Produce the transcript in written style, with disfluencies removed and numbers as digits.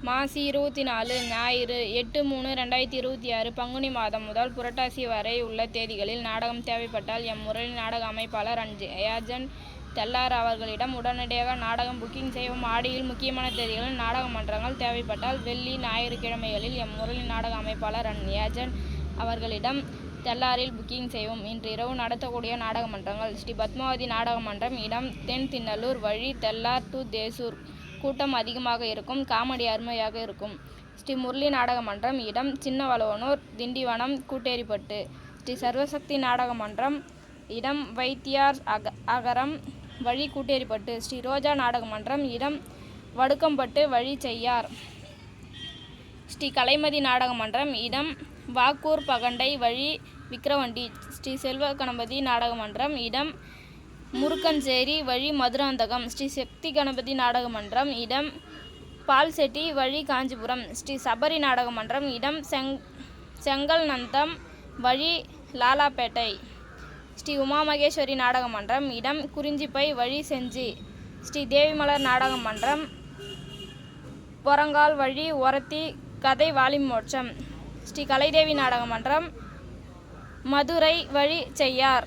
மாசி 24 ஞாயிறு 8/3/2026 பங்குனி மாதம் முதல் புரட்டாசி வரை உள்ள தேதிகளில் நாடகம் தேவைப்பட்டால் எம் முரளி நாடக அமைப்பாளர் அண்ட் ஏஜென்ட் தெள்ளார் அவர்களிடம் உடனடியாக நாடகம் புக்கிங் செய்யவும். ஆடியில் முக்கியமான தேதிகளில் நாடக மன்றங்கள் தேவைப்பட்டால் வெள்ளி ஞாயிற்றுக்கிழமைகளில் எம் முரளி நாடக அமைப்பாளர் அண்ட் ஏஜென்ட் அவர்களிடம் தெள்ளாரில் புக்கிங் செய்யவும். இன்று இரவு நடத்தக்கூடிய நாடக மன்றங்கள்: ஸ்ரீ பத்மாவதி நாடக மன்றம், இடம் தென் திண்ணலூர், வழி தெள்ளார் டு தேசூர். கூட்டம் அதிகமாக இருக்கும், காமெடி அருமையாக இருக்கும். ஸ்ரீ முரளி நாடக மன்றம், இடம் சின்னவளவனூர், திண்டிவனம், கூட்டேரிப்பட்டு. ஸ்ரீ சர்வசக்தி நாடக மன்றம், இடம் வைத்தியார் அகரம், வழி கூட்டேரிப்பட்டு. ஸ்ரீ ரோஜா நாடக மன்றம், இடம் வடுக்கம்பட்டு, வழி செய்யார். ஸ்ரீ கலைமதி நாடக மன்றம், இடம் வாக்கூர் பகண்டை, வழி விக்கிரவண்டி. ஸ்ரீ செல்வ கணபதி நாடக மன்றம், இடம் முருக்கஞ்சேரி, வழி மதுராந்தகம். ஸ்ரீ சக்தி கணபதி நாடக மன்றம், இடம் பால்செட்டி, வழி காஞ்சிபுரம். ஸ்ரீ சபரி நாடக மன்றம், இடம் செங்கல்நத்தம், வழி லாலாப்பேட்டை. ஸ்ரீ உமாமகேஸ்வரி நாடக மன்றம், இடம் குறிஞ்சிப்பை, வழி செஞ்சி. ஸ்ரீ தேவிமலர் நாடக மன்றம், பொறங்கால், வழி ஒரத்தி, கதை வாலிமோட்சம். ஸ்ரீ கலைதேவி நாடக மன்றம், மதுரை, வழி செய்யார்.